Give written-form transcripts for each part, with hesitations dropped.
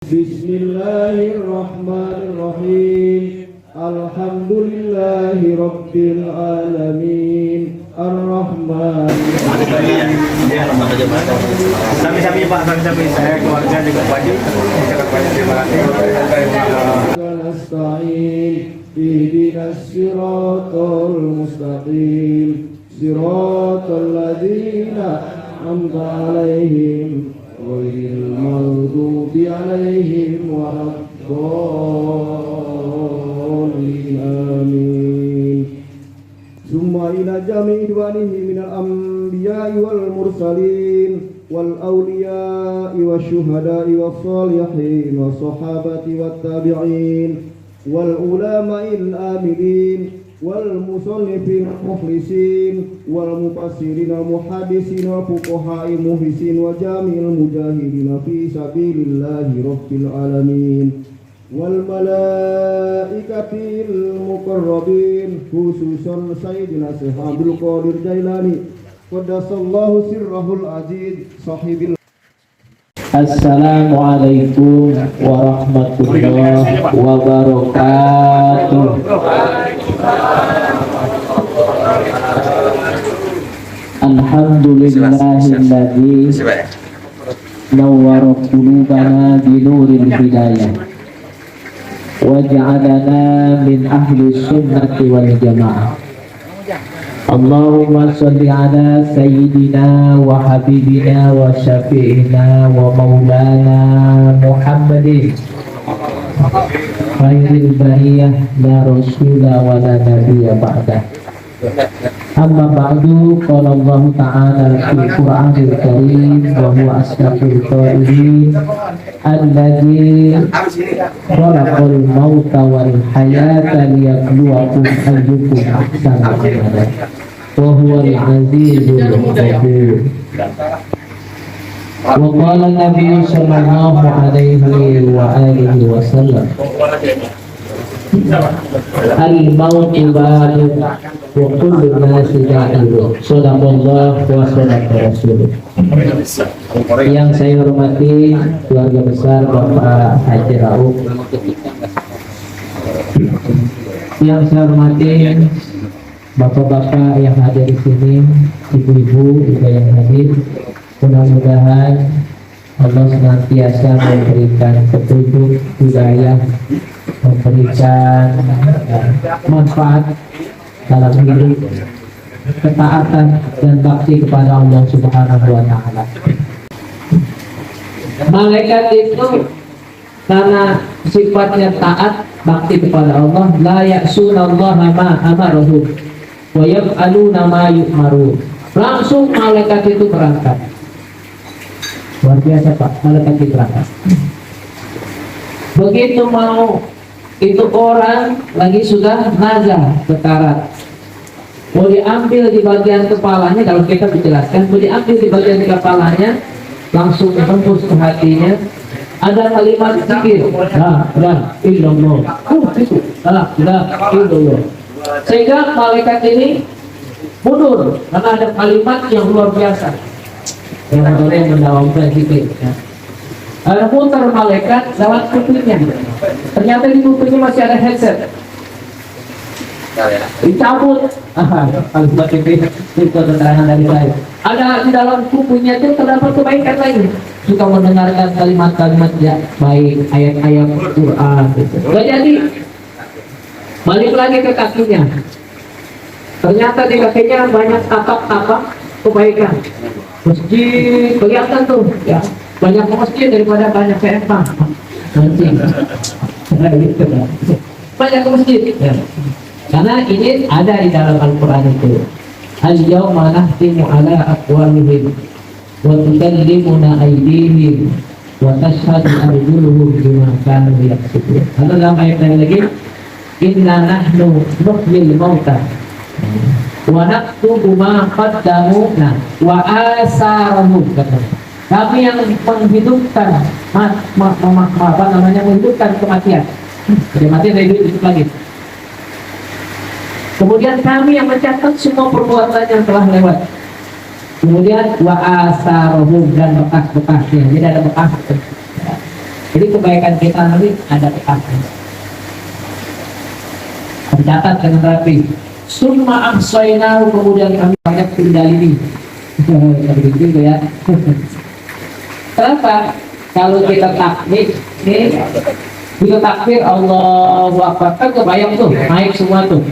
Bismillahirrahmanirrahim. Alhamdulillahi Rabbil Alamin. Ar-Rahmanirrahim. Sami-sami Pak, sami-sami. Saya keluarga juga wajib. Ucapkan banyak terima kasih. Nasta'in. Ihdinas siratal mustaqim. Siratal ladzina an'amta 'alaihim ghairil maghdubi 'alaihim waladdallin. Amin. Summa ila jami'i diwanihi minal anbiya'i wal mursalin wal awliya'i wasyuhada'i was salihin was sahabati wat tabi'in wal ulama'il amilin wal musannifin mukhlisin wal mufassirin muhaddisin wa fuqaha'i muhlisin wa jami'il mujahidin fi sabilillahi rabbil alamin wal malaikatil muqarrabin khususan sayyidina Syekh Abdul Qadir Jailani qaddasallahu sirrahul aziz sahibil. Assalamualaikum warahmatullahi wabarakatuh. Alhamdulillahilladzi nawwara qulubana binuril hidayah waj'alana min ahli sunnati wal jamaah. Allahumma sholli ala sayyidina wa habibina wa syafi'ina wa maulana Muhammadin khairil bariyah la rasula wa la nabiyya ba'dah. Amma ba'du, qala Allah ta'ala fil Qur'anil Karim wa huwa asdaqul qailin alladzi khalaqal mauta wal hayata liyabluwakum ayyukum ahsanu amala wa huwal azizul ghafur. Wa qala Nabi sallallahu alaihi wa alihi wasallam al-mautu ba'du wa kullu nasi da'ilu. Sadaqallah wa sadaqa rasulullah. Yang saya hormati keluarga besar Bapak Haji Rauf, yang saya hormati bapak-bapak yang hadir di sini, ibu-ibu juga yang hadir. Mudah-mudahan Allah senantiasa memberikan petunjuk hidayah, memberikan manfaat dalam hidup, ketaatan dan bakti kepada Allah Subhanahu wa Ta'ala. Malaikat itu karena sifatnya taat, bakti kepada Allah, la ya'sunallaha ma amarahu wa yaf'aluna ma yu'maru. Langsung malaikat itu berangkat. Luar biasa Pak, malaikat itu berangkat. Begitu mau itu orang lagi sudah nazar sekarat, mau diambil di bagian kepalanya, kalau kita dijelaskan, mau diambil di bagian kepalanya, langsung tembus ke hatinya, ada kalimat zikir, la ilaha illallah, itu la ilaha illallah. Sehingga malaikat ini mundur karena ada kalimat yang luar biasa yang boleh mendawamkan zikir. Ada putar malaikat lewat kupingnya. Ternyata di kupingnya masih ada headset. Dicabut. Kalimat itu keterangan dari saya. Ada di dalam kupingnya itu terdapat kebaikan lain. Suka mendengarkan kalimat-kalimat ya baik, ayat-ayat Quran. Gak jadi. Balik lagi ke kakinya. Ternyata di kakinya banyak tapak-tapak kebaikan. Masjid kelihatan tuh ya. Banyak masjid daripada banyak sempang. Nanti banyak masjid ya. Karena ini ada di dalam Al-Quran itu. Al-yawma nahtimu ala aqwamihim wa tukallimuna aydihim wa tashhadu arjuluhum bima kanu yaksubun. Lalu dalam ayat lain lagi, inna nahnu nuhyil mauta wa naktubu ma qaddamu wa asarahum. Kami yang menghidupkan menghidupkan kematian. Jadi mati dari hidup lagi. Kemudian kami yang mencatat semua perbuatan yang telah lewat. Kemudian wa asarahum, dan bekas-bekasnya. Jadi ada bekas. Jadi kebaikan kita nanti ada ketahuan. Tercatat dengan rapi. Summa ahsainahu, kemudian kami banyak tinggal ini. Begitu ya. Kenapa? Kalau kita takbir, kita takbir Allahu Akbar, kan kebayang tuh naik semua tuh.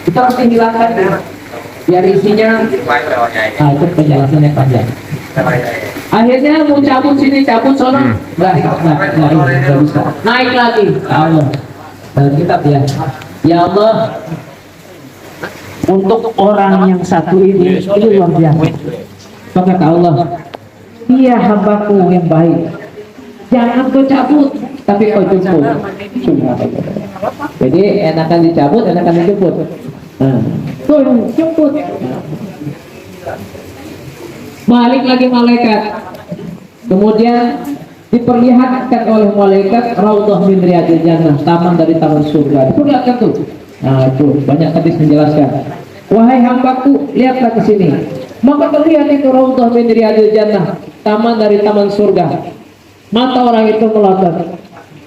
Kita harus menghilangkan biar isinya. Itu penjelasannya panjang. Akhirnya mau cabut sini, cabut sono, nggak bisa. Naik lagi, Allah. Dan kitab ya, ya Allah, untuk orang yang satu ini luar biasa. Maka kata Allah, dia hambaku yang baik. Jangan kau cabut, tapi kau jemput. Jadi enakan dicabut, enakan dijemput. Kau jemput. Balik lagi malaikat. Kemudian diperlihatkan oleh malaikat raudhah min riyadil jannah, taman dari taman surga. Diperlihatkan tuh. Nah, itu banyak hadis menjelaskan. Wahai hambaku, lihatlah ke sini. Maka terlihat itu raudhah min riyadil jannah, taman dari taman surga. Mata orang itu melotot.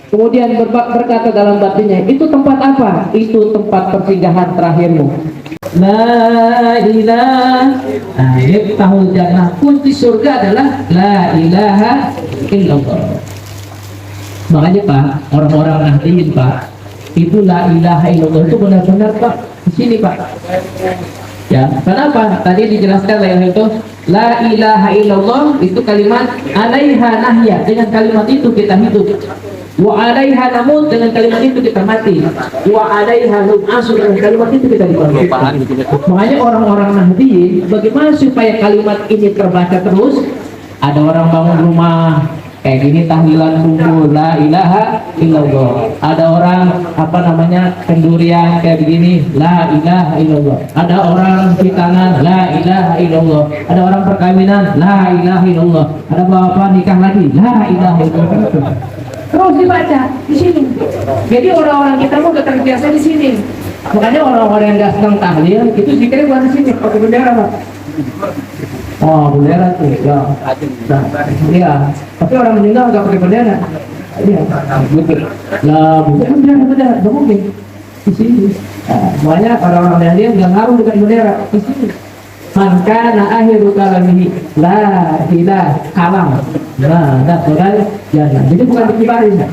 Kemudian berkata dalam batinnya, itu tempat apa? Itu tempat persinggahan terakhirmu. La ilaha illallah. Jannah, kunci surga adalah la ilaha illallah. Makanya Pak, orang-orang nahdiyin Pak, itu la ilaha illallah itu benar-benar Pak di sini Pak. Ya, kenapa? Tadi dijelaskan lah itu la ilaha illallah itu kalimat alaiha nahya, dengan kalimat itu kita hidup. Wa alaiha namut, dengan kalimat itu kita mati. Wa alaiha nub'asu, dengan kalimat itu kita dibangkitkan. Makanya orang-orang Nahdiyin, bagaimana supaya kalimat ini terbaca terus? Ada orang bangun rumah kayak gini tahlilan kumpul la ilaha illallah. Ada orang kendurian kayak begini la ilaha illallah. Ada orang hitanan la ilaha illallah. Ada orang perkawinan la ilaha illallah. Ada bapak nikah lagi la ilaha illallah. Terus dibaca di sini. Jadi orang-orang kita mau terbiasa di sini. Makanya orang-orang yang nggak sedang tahlil itu zikirnya bukan di sini, pakai bendera Pak. Oh, bendera tuh, ya. Nah, iya. Tapi orang meninggal nggak pakai bendera. Iya. Lah, bendera, nggak mungkin di sini. Makanya orang-orang yang dia nggak ngaruh dengan bendera di sini. Man kana akhiru kalamihi la ilaha kalam. Nah, dakhalal jannah. Jadi bukan dikibarin.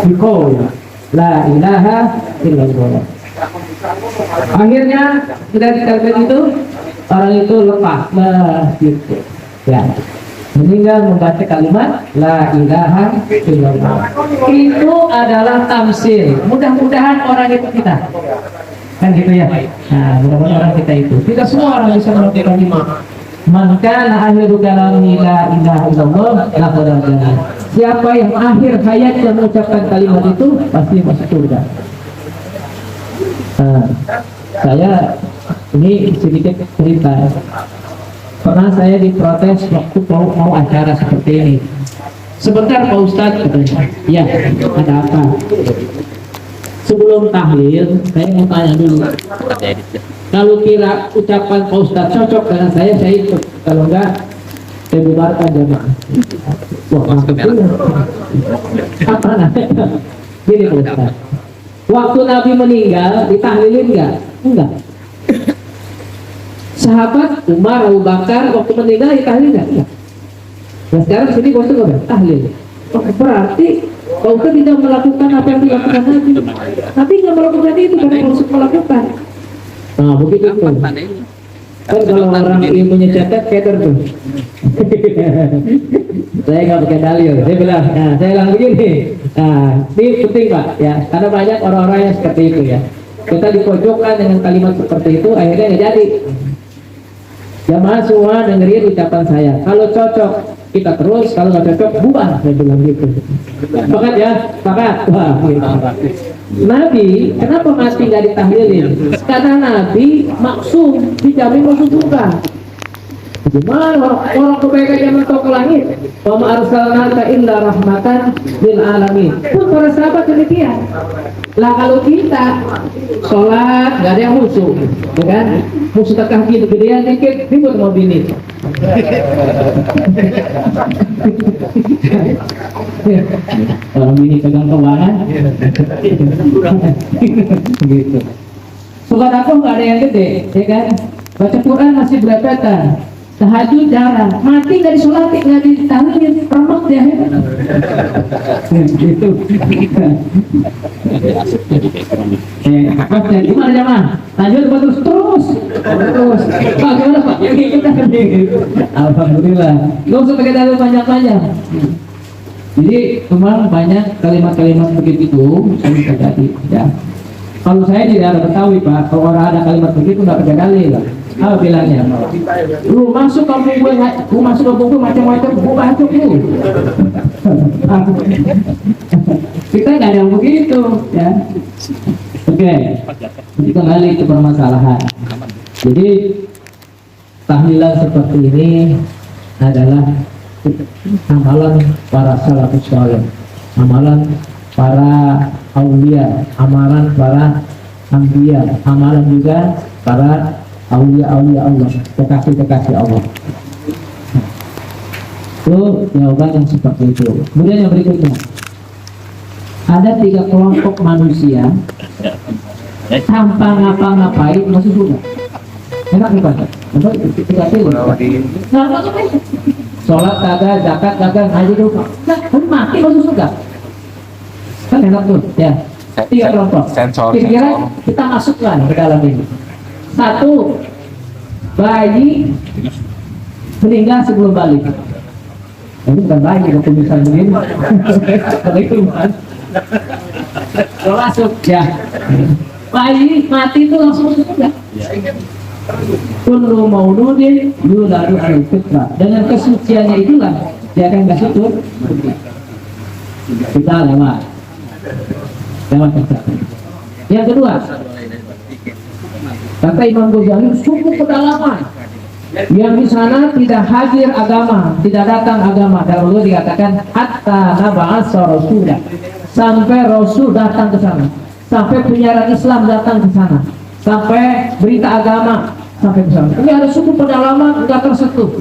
Dikol la ilaha illallah. Akhirnya dari kalimat itu orang itu lepas gitu. Ya. Meninggal membaca kalimat la ilaha illallah. Itu adalah tamsil. Mudah-mudahan orang itu kita. Kan gitu ya. Nah, mudah-mudahan orang kita itu. Tidak semua orang bisa melakukan lima. Man kana akhiru kalamihi la ilaha illallah dakhala jannah. Siapa yang akhir hayatnya mengucapkan kalimat itu pasti masuk surga. Saya ini sedikit cerita. Pernah saya diprotes waktu mau acara seperti ini. Sebentar Pak Ustadz katanya. Ya, ada apa? Sebelum tahlil, saya mau tanya dulu. Kalau kira ucapan Pak Ustadz cocok dengan saya ikut. Kalau enggak, saya bubarkan jamaah. Wah, apa namanya? Gini Pak Ustadz. Waktu Nabi meninggal, ditahlilin enggak? Enggak. Sahabat Umar, Abu Bakar, waktu meninggal ditahlilin enggak? Enggak. Nah sekarang sini Pak Ustadz enggak tahlil. Berarti Pak Ustadz tidak melakukan apa yang dilakukan Nabi. Nabi nggak melakukan itu karena Rasul melakukan. Nah begitu tuh. Kan kalau orang ilmunya catat keder tuh. Saya nggak pakai dalil. Saya bilang, nah saya bilang begini. Nah ini penting Pak ya, karena banyak orang-orang yang seperti itu ya. Kita dipojokkan dengan kalimat seperti itu, akhirnya nggak jadi. Jamaah semua dengerin ucapan saya. Kalau cocok kita terus, kalau nggak cocok bubar. Saya bilang gitu. Sepakat ya, sepakat. Wah, gitu. Nabi, kenapa mati nggak ditahlilin? Karena Nabi maksum, dijamin masuk surga. Gimana orang kebaikan yang mentok ke langit? Wa ma arsalnaka illa rahmatan lil alamin. Pun para sahabat demikian. Lah kalau kita sholat nggak ada yang musuh, ya kan? Musuh kaki gedean dikit ribut mau bini. Orang bini pegang keuangan, begitu. Sholat aku nggak ada yang gede, ya kan? Baca Quran masih berapatan. Tahajud jarang, mati nggak disolatin, nggak ditahliin, remek dia. Gitu. Gimana jamaah? Lanjut terus. Pak gimana Pak? Yang kita alhamdulillah. Nggak usah pakai dalil panjang-panjang. Jadi memang banyak kalimat-kalimat begitu yang terjadi. Ya. Kalau saya tidak ada Betawi Pak, kalau orang ada kalimat begitu nggak pakai dalil. Apa bilangnya? Lu masuk kampung gue, lu masuk kampung gue macam-macam, gue bacok lu. Kita nggak ada yang begitu, ya. Oke, jadi kembali ke permasalahan. Jadi tahlilan seperti ini adalah amalan para salafus saleh, amalan para aulia, amalan para anbiya, amalan juga para aulia Allah, kekasih Allah. Itu jawaban yang seperti itu. Kemudian yang berikutnya, ada 3 kelompok manusia tanpa ngapa-ngapain masuk surga. Enak nih Pak? Tidak pilih. Sholat kagak, zakat kagak, ngaji dulu. Nah, mati masuk surga. Kan enak tuh, ya. 3 kelompok. Kira-kira kita masuklah ke dalam ini. 1, bayi meninggal sebelum balik. Ini bukan bayi, itu tulisan begini. Kalau itu bukan. Kalau masuk, ya. Bayi mati itu langsung masuk surga. Kullu mauludin yuladu alal fitrah. Dengan kesuciannya itulah dia akan masuk surga. Kita lewat. Yang kedua, kata Imam Ghazali, sungguh pedalaman yang di sana tidak hadir agama, tidak datang agama. Dalam itu dikatakan hatta naba'asa rasulah, sampai Rasul datang ke sana, sampai penyiaran Islam datang ke sana, sampai berita agama sampai ke sana. Ini ada suku pedalaman nggak tersentuh,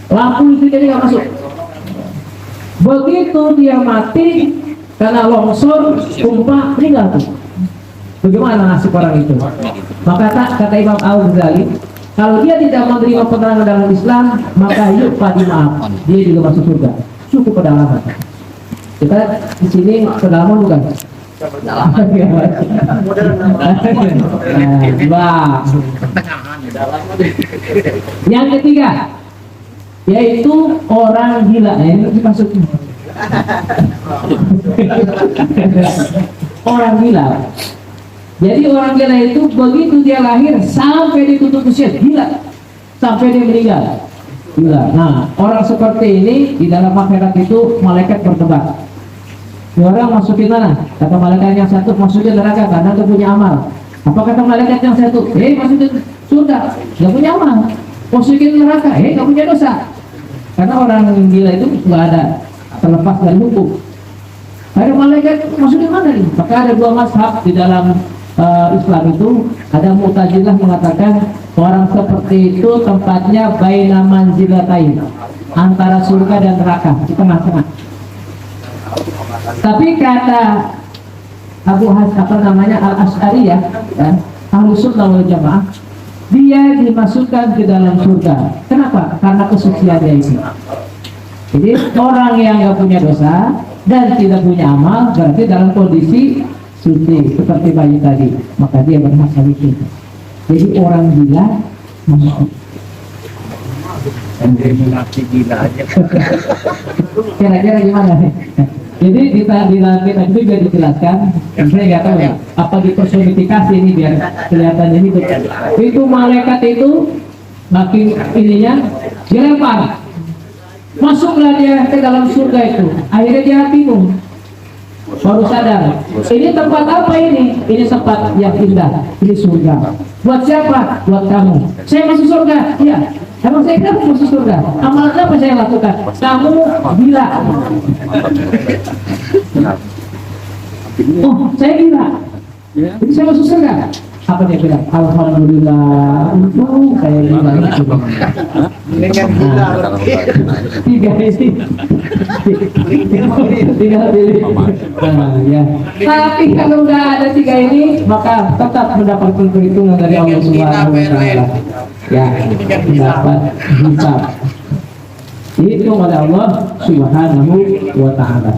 lampu itu jadi nggak masuk. Begitu dia mati karena longsor, tumpah, meninggal. Bagaimana nasib orang itu? Maka kata Imam Al-Ghazali, kalau dia tidak menerima penerangan dalam Islam, maka yuk padi maaf, dia juga masuk surga. Cukup pedalaman. Kita di sini pedalaman bukan? Pedalaman. Yang ketiga, yaitu orang gila. Ini maksudnya orang gila. Jadi orang gila itu begitu dia lahir sampai ditutup usia gila, sampai dia meninggal gila. Nah, orang seperti ini di dalam akhirat itu malaikat berdebat. Orang masukin mana? Kata malaikat yang satu masukin neraka karena dia punya amal. Apa kata malaikat yang satu? Masukin surga, nggak punya amal. Masukin neraka, nggak punya dosa. Karena orang gila itu nggak ada terlepas dari hukum. Ada malaikat masukin mana nih? Maka ada 2 mazhab di dalam Islam itu. Ada Mu'tazilah mengatakan orang seperti itu tempatnya baina manzilatain, antara surga dan neraka, di tengah-tengah. Tapi kata Al-Asy'ariyah, Ahlus Sunnah wal Jamaah, dia dimasukkan ke dalam surga. Kenapa? Karena kesuciannya itu. Jadi orang yang nggak punya dosa dan tidak punya amal berarti dalam kondisi suci seperti bayi tadi, maka dia berhak itu. Jadi orang gila masuk. Gila aja. Kira-kira gimana nih? Jadi di dalam kitab itu juga dijelaskan, saya nggak tahu ya, apa dipersonifikasi ini biar kelihatan ini. Itu malaikat itu makin ininya dilempar. Masuklah dia ke dalam surga itu. Akhirnya dia bingung, baru sadar, ini tempat apa ini? Ini tempat yang indah, ini surga. Buat siapa? Buat kamu. Saya masuk surga? Iya. Emang saya kenapa masuk surga? Amalan apa saya lakukan? Kamu gila. Oh, saya gila. Jadi saya masuk surga. Apa dia bilang? Alhamdulillah, saya bilang itu. Dengan gila Tiga ini. Tiga pilih. Nah, ya. Tapi kalau nggak ada tiga ini, maka tetap mendapatkan perhitungan dari Allah Subhanahu Wa Taala. Ya, mendapat hisab. Dihitung oleh Allah Subhanahu Wa Taala.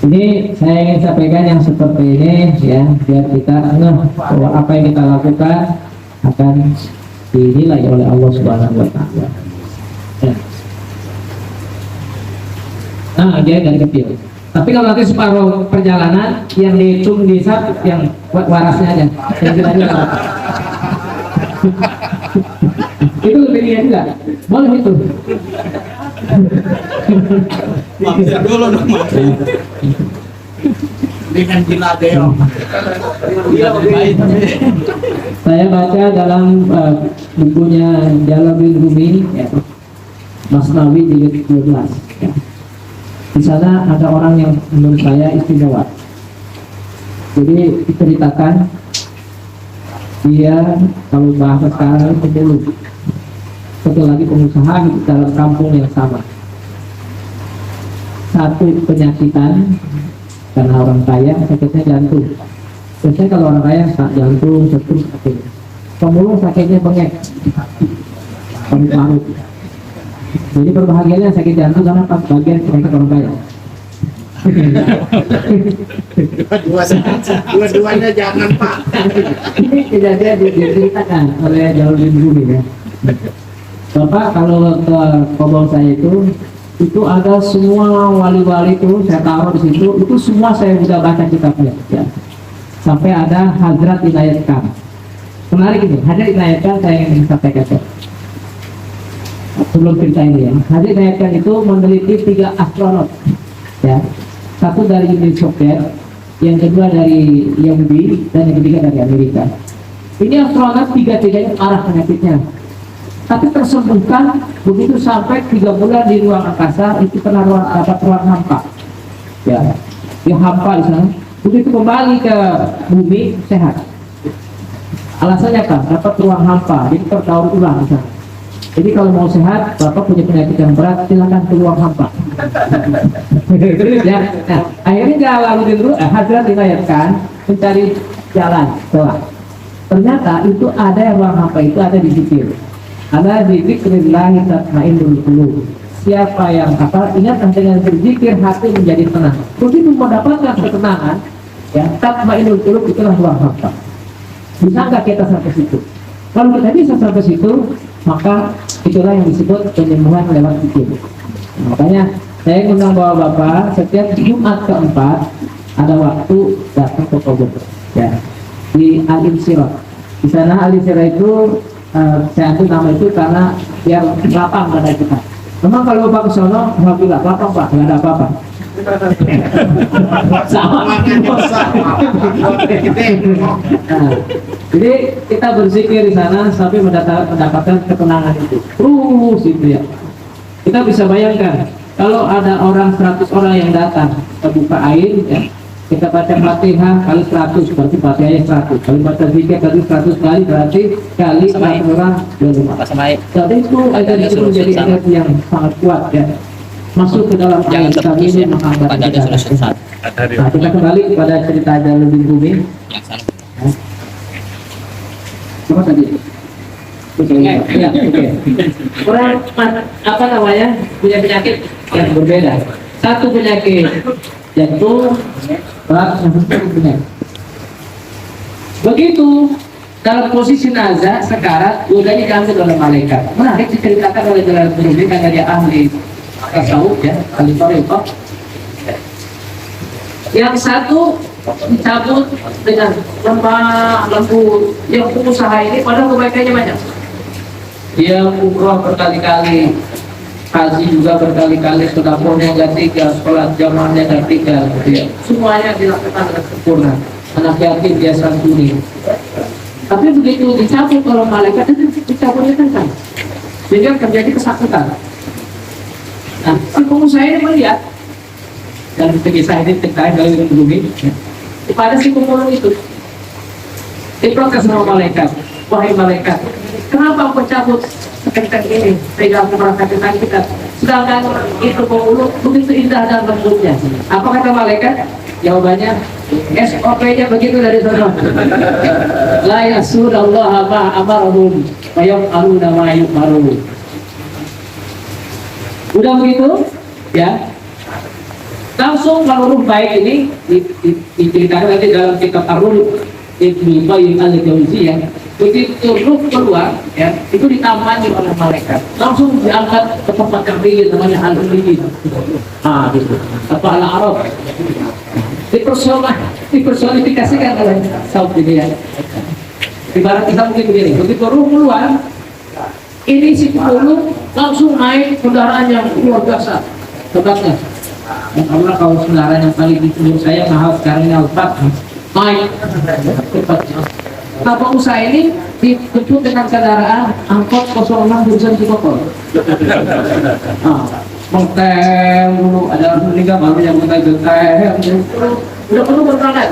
Ini saya ingin sampaikan yang seperti ini ya, biar kita ngeh bahwa apa yang kita lakukan akan dinilai oleh Allah Subhanahu Wa Taala. Ya. Nah, dia dari kecil. Tapi kalau nanti separuh perjalanan yang dihitung di yang warasnya aja, yang kita lihat. Itu lebih ringan juga, boleh itu. Bisa dulu dong dengan gila deh. Saya baca dalam bukunya Jalaluddin Rumi ya, Masnawi jilid 12 ya. Di sana ada orang yang menurut saya istimewa. Jadi diceritakan dia kalau bahasa sekarang pemulung, satu lagi pengusaha di dalam kampung yang sama. Satu penyakitan karena orang kaya sakitnya jantung. Biasanya kalau orang kaya jantung, stroke sakitnya. Pemulung sakitnya bengek, paru-paru. Jadi berbahagianya sakit jantung karena pas bagian penyakit orang kaya. Dua-duanya jangan Pak. Ini kejadian diceritakan oleh Jalaluddin Rumi ya. Bapak kalau ke kobong saya itu ada semua wali-wali itu saya taruh di situ, itu semua saya sudah baca kitabnya ya. Sampai ada Hadrat Inayat Khan. Menarik ini, Hadrat Inayat Khan saya ingin sampaikan sebelum cerita ini ya. Hadrat Inayat Khan itu meneliti 3 astronot ya. Satu dari Uni Soviet, yang kedua dari Yahudi, dan yang ketiga dari Amerika. Ini astronot tiga-tiganya arah penyakitnya, tapi tersembuhkan begitu sampai 3 bulan di ruang angkasa itu pernah dapat ruang hampa. Ya, dia hampa di sana. Begitu kembali ke bumi sehat. Alasannya apa? Dapat ruang hampa, jadi terdaur ulang di sana. Jadi kalau mau sehat, Bapak punya penyakit yang berat, silakan ke ruang hampa. Ya, nah, akhirnya Jalaluddin dulu, Hadrat Inayat Khan mencari jalan celah. Ternyata itu ada yang ruang hampa itu ada di zikir. Ada di zikrillahi tatmainnul qulub. Siapa yang ingat dengan berzikir hati menjadi tenang. Begitu mendapatkan ketenangan, ya tatmainnul qulub itulah ruang hampa. Bisa nggak kita sampai situ? Kalau kita bisa sampai situ, maka itulah yang disebut penyembuhan lewat zikir. Makanya saya undang bapak setiap Jumat keempat ada waktu datang ke kubur ya di Al-Insirah. Di sana Al-Insirah itu saya ambil nama itu karena biar lapang pada kita. Memang kalau bapak ke sono alhamdulillah lapang Pak, nggak ada apa-apa. Sama. Nah, jadi kita berzikir di sana sampai mendapatkan ketenangan itu. Terus itu ya. Kita bisa bayangkan kalau ada 100 orang yang datang kita buka air ya, kita baca Fatihah kali 100 berarti Fatihahnya 100, kali baca zikir kali 100 kali berarti kali 100 orang 25. Jadi itu agar itu menjadi energi yang sangat kuat ya. Masuk ke dalam air kita minum menghambat kita. Nah, kita kembali kepada cerita Jalaluddin Rumi. Apa tadi? Ya, oke. Orang apa namanya punya penyakit yang berbeda. Satu penyakit jantung, yang satu penyakit. Begitu dalam posisi nazar sekarat, udahnya diambil oleh malaikat. Menarik diceritakan oleh Jalaluddin Rumi karena dia ahli tasawuf ya, ahli thariqah. Yang satu dicabut dengan lemah lembut. Yang pengusaha ini padahal kebaikannya banyak. Dia umroh berkali-kali, haji juga berkali-kali, sedekahnya nggak tinggal, sholat jamaahnya nggak tinggal, ya. Semuanya dilakukan dengan sempurna. Anak yatim dia santuni. Tapi Tapi begitu dicabut oleh malaikat itu dicabutnya kan, sehingga terjadi kesakitan. Nah, si pengusaha ini melihat dan kisah ini terkait dari bumi kepada si pemulung itu. Diprotes sama malaikat, wahai malaikat, kenapa engkau cabut sekencang ini sehingga aku merasa kesakitan? Sedangkan itu pemulung begitu indah dan lembutnya. Apa kata malaikat? Jawabannya SOP-nya begitu dari sana. La yasudallaha ma amarahum wa yaf'aluna ma yu'marun. Udah begitu ya. Langsung kalau ruh baik ini diceritakan nanti dalam kitab Ar-Ruh Ibnu Qayyim al-Jauziyah. Begitu ruh keluar ya, itu ditamani oleh malaikat. Langsung diangkat ke tempat yang tinggi namanya al-Uli. Gitu. Atau al-Arab. Dipersonifikasikan oleh saud ini ya. Ibarat kita mungkin begini, begitu ruh keluar, ini si pemulung langsung naik kendaraan yang luar biasa, hebatnya. Karena kalau kendaraan yang paling ditunggu saya mahal sekarang ini Alphard, naik hebatnya. Nah, pengusaha ini dijemput dengan kendaraan angkot 06 jurusan Cikokol. Mengtem dulu, ada orang meninggal baru yang mengtem udah penuh berangkat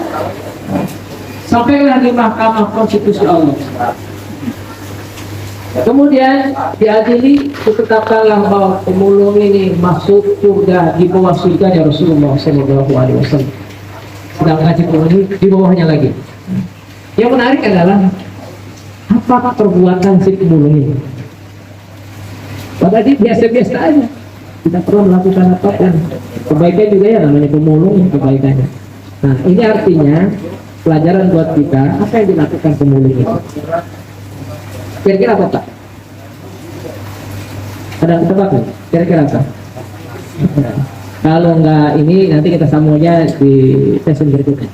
sampailah di Mahkamah Konstitusi Allah. Kemudian diadili, ditetapkanlah bahwa pemulung ini masuk surga di bawah surganya Rasulullah SAW. Sedangkan si pemulung ini di bawahnya lagi. Yang menarik adalah apa perbuatan si pemulung ini? Padahal dia biasa-biasa aja, tidak perlu melakukan apapun. Kebaikan juga ya namanya pemulung kebaikannya. Nah, ini artinya pelajaran buat kita, apa yang dilakukan pemulung itu. Kira-kira apa, Pak? Ada yang tebak nih? Kira-kira apa? Kalau enggak ini, nanti kita sambungnya di sesi berikutnya.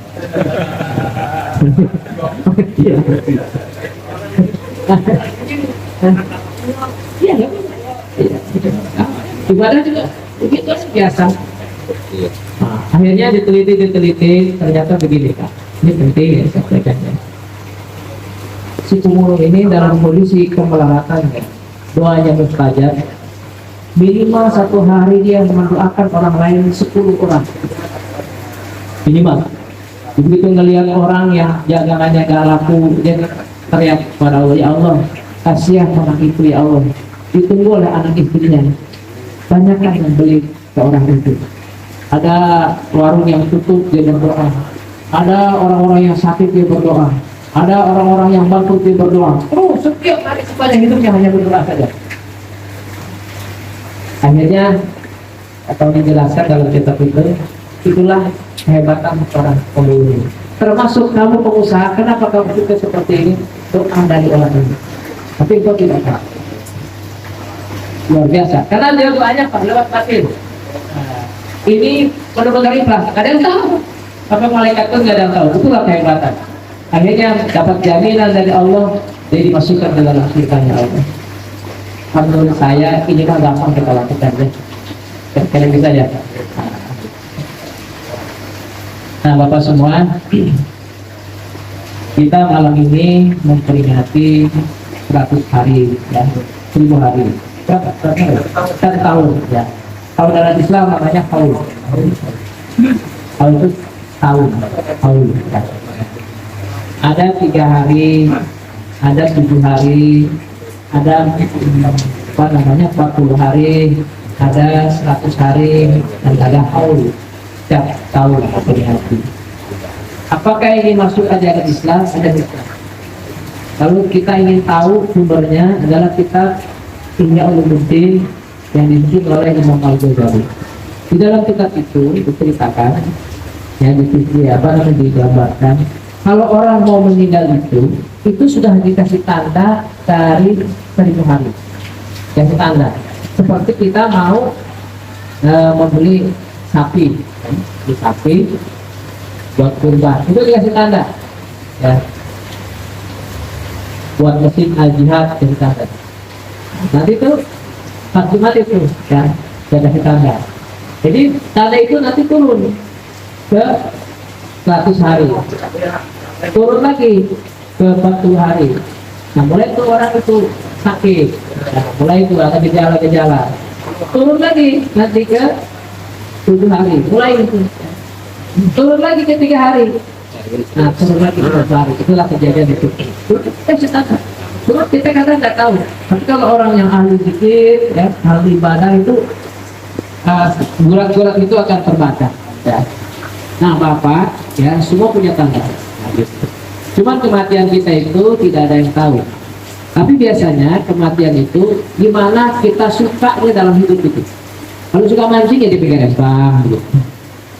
Iya, ibadah juga begitu biasa. Nah, akhirnya diteliti, ternyata begini, Kak. Ini penting ya sampaikannya. Si pemulung ini dalam kondisi kemelaratan, doanya mustajab. Minimal satu hari dia mendoakan orang lain 10 orang. Minimal. Begitu ngelihat orang yang dagangannya gak laku, dia teriak kepada Allah, ya Allah, kasihan orang itu ya Allah. Ditunggu oleh anak istrinya. Banyak kan yang beli ke orang itu. Ada warung yang tutup, dia berdoa. Ada orang-orang yang sakit, dia berdoa. Ada orang-orang yang bangkrut, dia berdoa. Terus setiap hari sepanjang hidupnya hanya berdoa saja. Akhirnya, atau dijelaskan dalam kitab itu, itulah kehebatan orang pemulung. Termasuk kamu pengusaha, kenapa kamu juga seperti ini? Doa dari orang ini. Tapi kau tidak tahu. Luar biasa. Karena dia doanya lewat batin. Ini benar-benar ikhlas. Ada yang tahu, tapi malaikat itu nggak ada yang tahu. Itulah kehebatan. Akhirnya dapat jaminan dari Allah, dia dimasukkan ke dalam surganya Allah. Menurut saya ini kan gampang kita lakukan ya. Kalian bisa ya. Nah, Bapak semua, kita malam ini memperingati 100 hari ya, 1000 hari. Berapa? 1 tahun ya. Kalau dalam Islam namanya haul. Haul itu tahun. Haul. Ya. Ada 3 hari, ada 7 hari, ada 40 hari, ada 100 hari, dan ada haul setiap tahun peringati. Apakah ini masuk ajaran Islam? Ada Islam. Kalau kita ingin tahu sumbernya adalah kitab Ihya Ulumuddin yang disusun oleh Imam Al-Ghazali. Di dalam kitab itu diceritakan, ya digambarkan, kalau orang mau meninggal itu sudah dikasih tanda dari 1000 hari. Yang tanda. Seperti kita mau membeli sapi, buat kurban, itu dikasih tanda. Ya. Buat mesin al-jihad dikasih tanda. Nanti itu Jumat itu ya, ada tanda. Jadi tanda itu nanti turun ke 100 hari, turun lagi ke 40 hari. Nah mulai itu orang itu sakit, nah, mulai itu ada gejala-gejala, turun lagi nanti ke 7 hari, mulai itu turun lagi ke 3 hari, nah turun lagi ke 4 hari. Itulah kejadian itu. Cuma kita kadang nggak tahu. Tapi kalau orang yang ahli zikir, ya, ahli ibadah itu gurat-gurat itu akan terbaca. Ya. Nah Bapak, ya semua punya tanggal. Nah, gitu. Cuman kematian kita itu tidak ada yang tahu. Tapi biasanya kematian itu gimana kita sukanya dalam hidup itu. Kalau suka mancing ya di pinggir empang gitu.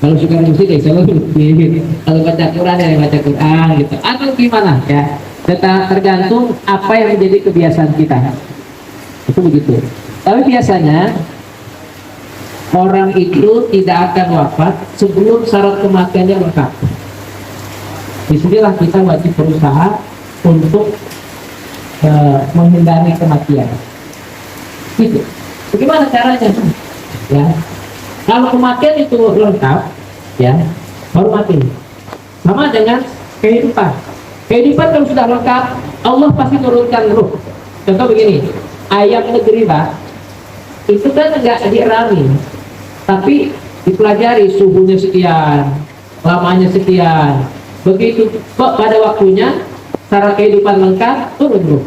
Kalau suka musik ya selalu gitu. Kalau baca Quran ya baca Quran gitu. Atau gimana ya? Tergantung apa yang menjadi kebiasaan kita. Itu begitu. Tapi biasanya orang itu tidak akan wafat sebelum syarat kematiannya lengkap. Disinilah kita wajib berusaha untuk menghindari kematian. Gitu. Bagaimana caranya? Ya, kalau kematian itu lengkap, ya, baru mati. Sama dengan kehidupan. Kehidupan kalau sudah lengkap, Allah pasti turunkan ruh. Contoh begini, ayam negeri Pak, itu kan enggak diirami, tapi dipelajari suhunya sekian, lamanya sekian. Begitu kok pada waktunya secara kehidupan lengkap turun ruh,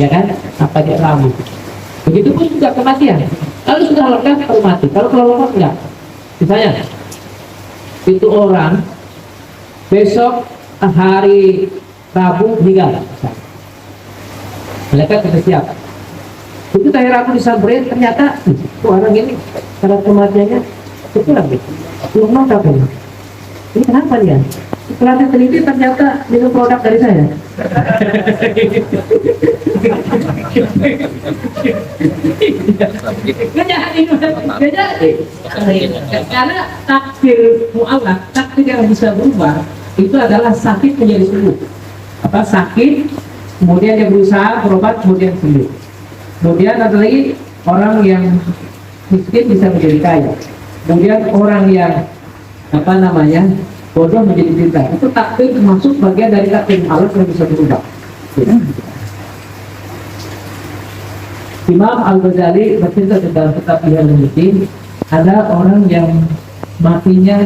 ya kan? Apa dia ramu? Begitu pun juga kematian. Kalau sudah lengkap baru mati. Kalau lengkap enggak. Misalnya itu orang besok hari Rabu meninggal, mereka sudah siap. Itu hari Rabu disamperin, ternyata orang ini syarat kematiannya kurang, belum lengkap ini. Ini kenapa dia? Setelah teliti ternyata minum produk dari saya. Nggak jadi. Karena takdir mu'alaf, takdir yang bisa berubah itu adalah sakit menjadi sembuh. Apa sakit, kemudian dia berusaha berobat, kemudian sembuh. Kemudian ada lagi orang yang miskin bisa menjadi kaya. Kemudian orang yang bodoh menjadi pintar. Itu takdir termasuk bagian dari takdir Allah yang bisa berubah. Imam Al-Ghazali bercerita dalam kitab Ihya-Ulumuddin, ada orang yang matinya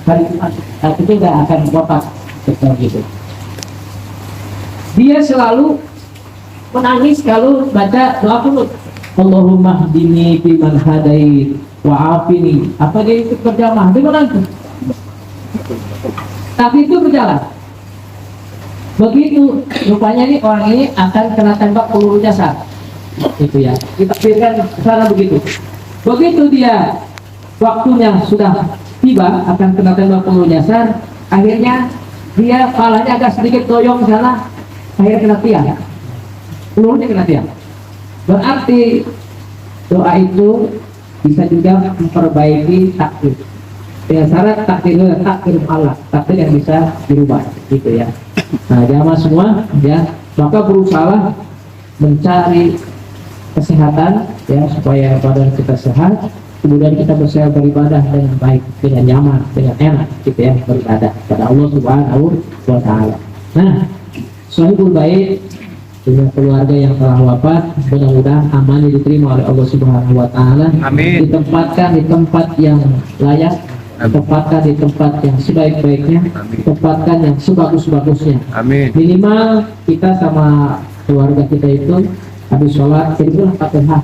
hari Jumat, tapi itu tidak akan wafat gitu. Dia selalu menangis kalau baca doa kunut. Allahumma hdini biman hadait wa afini. Apa dia ikut berjamaah? Dia menangis. Tapi itu berjalan. Begitu rupanya ini orang ini akan kena tembak peluru nyasar. Itu ya. Kita pikirkan sana begitu. Begitu dia waktunya sudah tiba akan kena tembak peluru nyasar, akhirnya dia kepalanya agak sedikit goyong ke sana, akhirnya kena tiang. Pelurunya kena tiang. Berarti doa itu bisa juga memperbaiki takdir. Dengan syarat takdir Allah, takdir yang bisa dirubah, gitu ya. Nah, jamaah semua, ya, maka berusaha mencari kesehatan, ya, supaya badan kita sehat, kemudian kita bisa beribadah dengan baik, dengan nyaman, dengan enak, gitu ya, beribadah kepada Allah Subhanahu wa Ta'ala. Nah, Sohibul Bait punya keluarga yang telah wafat, mudah-mudahan amalnya diterima oleh Allah Subhanahu wa Ta'ala. Amin. Ditempatkan di tempat yang layak, ditempatkan di tempat yang sebaik-baiknya, ditempatkan yang sebagus-bagusnya. Amin. Minimal kita sama keluarga kita itu habis sholat itu Al-Fatihah.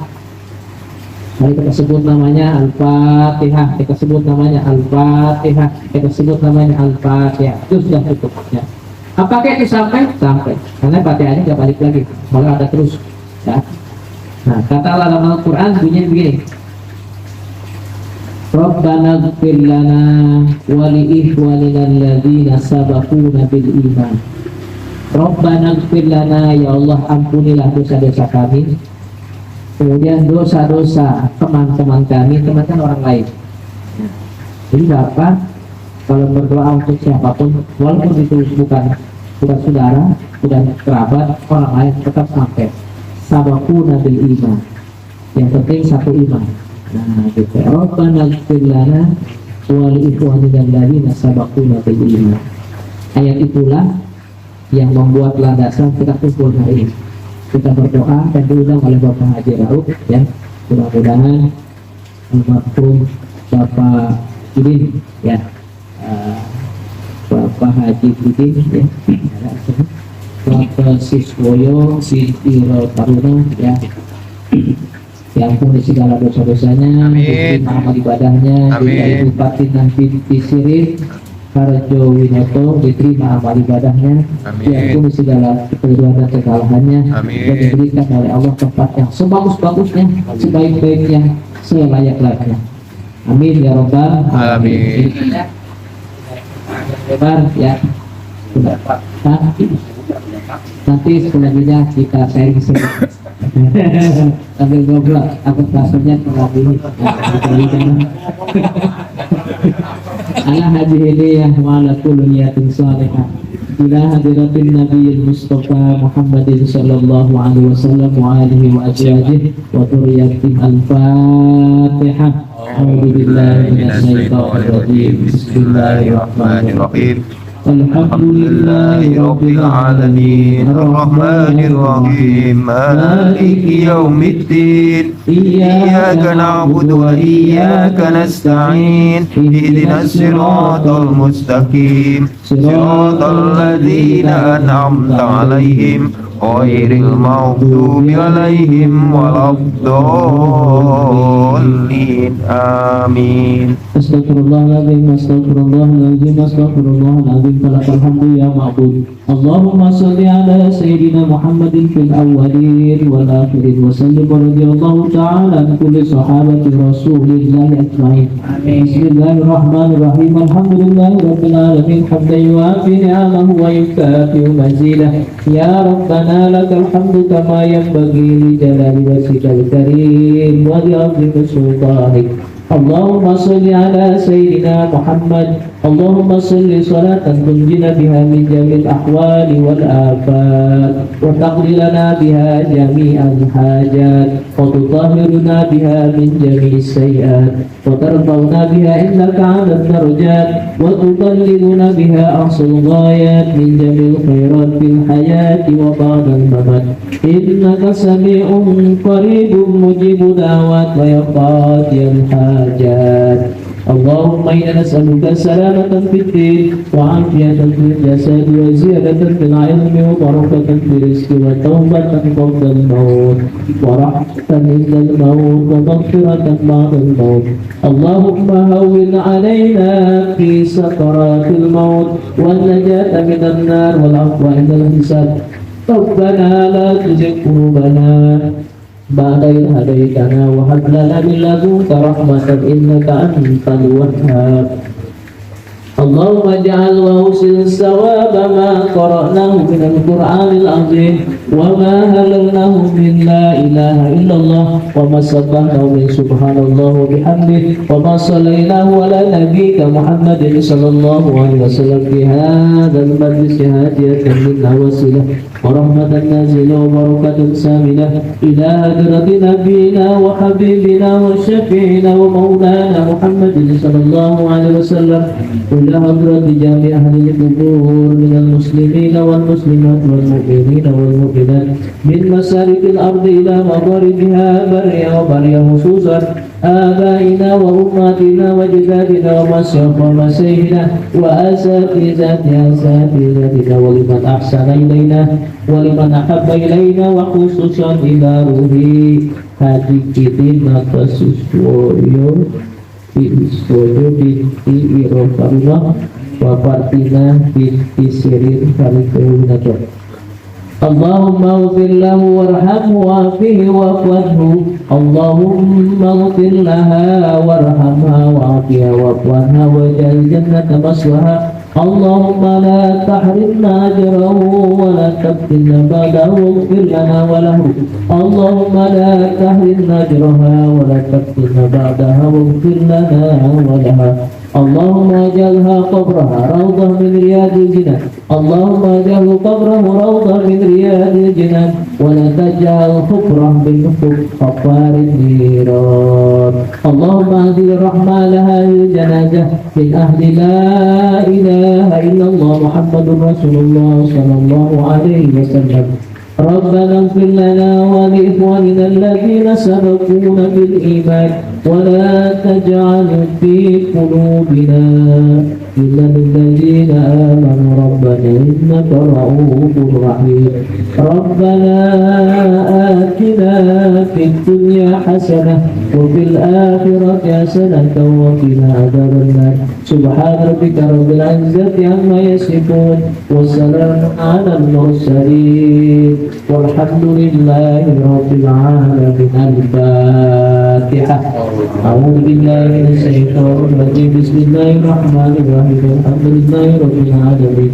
Mari kita sebut namanya Al-Fatihah, kita sebut namanya Al-Fatihah, kita sebut namanya Al-Fatihah. Itu sudah cukup ya. Apakah itu sampai? Sampai. Karena Fatihahnya nggak balik lagi, malah ada terus. Ya. Nah, kata Allah dalam Al-Quran bunyinya begini. Rabbana ighfir lana wa li ikhwanina alladzina sabaquna bil iman. Rabbana ighfir lana, ya Allah ampunilah dosa-dosa kami. Kemudian dosa-dosa teman-teman kami, teman-teman orang lain. Jadi Bapak kalau berdoa untuk siapapun, walaupun itu bukan saudara, bukan kerabat, orang lain tetap sampai sabaquna bil iman. Yang penting satu iman. Nah, gitu. Rabbana ighfir lana wa li ikhwanina alladzina sabaquna bil iman. Ayat itulah yang membuat landasan kita kumpul hari ini. Kita berdoa dan diundang oleh Bapak Haji Rauf ya. Mudah-mudahan almarhum Bapak Udin ya, Bapak Haji Udin ya, Bapak Siswoyo Sitiro Taruna ya, diampuni segala dosa-dosanya, diterima amal ibadahnya, diberi patinah binti Sirin Harjo Winoto, diterima amal ibadahnya, diampuni segala kekeliruan dan kesalahannya, dan diberikan oleh Allah tempat yang sebagus-bagusnya, sebaik-baiknya, selayak-layaknya. Amin ya robbal alamin. Lebar ya, sudah Pak. Nanti selanjutnya kita sharing sambil ngobrol. Aku klasurnya terlebih ala hadhihi wa ala kulli niyatin salihah ila hadiratin nabiyil mustafa Muhammadin sallallahu alaihi wasallam wa alihi wa azwajihi wa dzurriyyatihi al-fatihah. A'udzu billahi minasyaitonir rajim. Bismillahirrahmanirrahim. Alhamdulillahi rabbil alamin arrahmanir rahim maliki yaumiddin iyyaka na'budu wa iyyaka nasta'in ihdinas siratal mustaqim siratal ladzina an'amta 'alaihim ghairil maghdubi 'alaihim waladdallin amin. Astaghfirullahaladzim, astaghfirullahaladzim, astaghfirullahaladzim. Falakal hamdu ya ma'bud. Allahumma salli ala Sayyidina Muhammadin fil awwalin wal akhirin wa sallim wa radiyallahu ta'ala an kulli sahabati Rasulillahi ajma'in. Bismillahirrahmanirrahim. Alhamdulillahi rabbil alamin hamdan yuwafi ni'amahu wa yukafi'u mazidah. Ya Rabbana lakal hamdu kama yanbaghi li jalali wajhikal karim wa li 'azimi sultanik. Allahumma salli ala Sayyidina Muhammad. Allahumma salli salatan tunjina biha min jamil ahwali wal afat wa taqdi lana biha jami'al hajat wa tutahhiruna biha min jami'is sayyi'at wa tarfa'una biha innaka 'alal darajat wa tudalliluna biha ahsal ghayat min jamil khairat fil hayati wa ba'dal mamat innaka sami'un qaribun mujibu da'wat wa yaqadiyal hajat. Allahumma inna nas'aluka salamatan fid din wa 'afiyatan fil jasad wa ziyadatan fil 'ilmi wa barakatan fil rizqi wa tawbatan qabla al-maut wa rahmatan inda al-maut wa maghfiratan ba'da al-maut. Allahumma hawwin 'alaina fi sakaratil maut wal najata minan nar wal 'afwa inda al-hisab. Rabbana la tuzigh qulubana ba'da idh hadaytana wa hab lana min ladunka rahmatan innaka antal wahhab. Allahumma ij'al wa usil sawaba ma qara'nahu min al-Qur'anil azim wa ma halalnahu min la ilaha illallah wa ma sabbahnahu min subhanallah wa bihamdihi wa ma sallaynahu ala nabiyyika Muhammadin sallallahu alaihi wasallam fi hadzal majlis hadiyatan minna wasilah wa rahmatan nazilah wa barakatan samilah ila hadrati nabiyyina wa habibina wa syafi'ina wa maulana Muhammadin sallallahu alaihi wasallam ila hadrati jami' ahli al-qubur minal muslimina wal muslimat wal mu'minina wal mu'minat min masarikil ardi ila magharibiha barya wa barya khususan abaina wa ummatina wa jadadina wa masyayikh wa masyayihina wa asatizatina wa liman ahsana ilaina wa liman ahabba ilaina wa khususan ila ruhi Haji Kidin Natasuswoyo Iswoyo binti Irofarullah wa Fatina binti Sirin Khalifah. Allahumma ighfir lahu warhamhu wa'afihi wa'afwanhu. Allahumma ighfir laha warhamha wa'afiha wa'afwanha waj'al jannata maswaha. Allahumma la tahrimna ajrahu wa la taftinna ba'dahu waghfir lana wa lahu. Allahumma la tahrimna ajraha wa la taftinna ba'daha waghfir lana wa laha. اللهم اجعلها قبرها روضة من رياض الجنان اللهم اجعل قبره روضة من رياض الجنان ولا تجعل حفرة من حفار النيران اللهم اهدي الرحمة لها الجنازة من أهل لا إله إلا الله محمد رسول الله صلى الله عليه وسلم ربنا اغفر لنا ولإخواننا الذين سبقونا بالإيمان ولا تجعل في قلوبنا إلا للذين آمنوا ربنا إنك رؤوف رحيم ربنا آتنا في الدنيا حسنة وفي الآخرة حسنة وقنا عذاب النار سبحان ربك رب العزة عما يصفون والسلام على المرسلين والحمد لله رب العالمين الفاتحة أعوذ بالله من الشيطان الرجيم بسم الله الرحمن الرحيم الحمد لله رب العالمين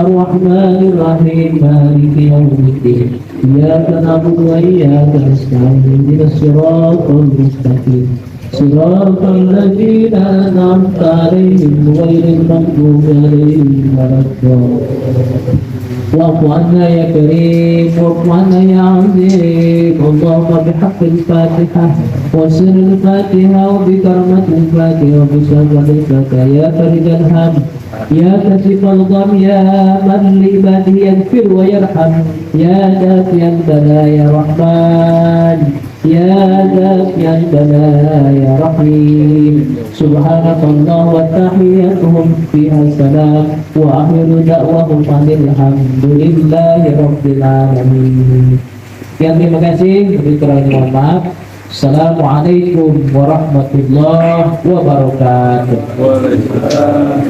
الرحمن الرحيم مالك يوم الدين إياك نعبد وإياك نستعين اهدنا الصراط المستقيم صراط الذين أنعمت عليهم غير المغضوب عليهم ولا الضالين واعف عنا يا كريم واعف عنا يا عظيم اللهم بحق الفاتحة وسر الفاتحة وبكرمة الفاتحة وبشرف الفاتحة يا فرج الهم يا كشف الغم يا من لعباده يغفر ويرحم يا دافع البلاء يا رحمن يا دافع البلاء يا رحيم سبحانك الله وتحياتهم فيها السلام وآخر دعواهم أن الحمد لله رب العالمين. Yang terima kasih, lebih kurang mohon maaf. Assalamualaikum warahmatullahi wabarakatuh. Waalaikumsalam.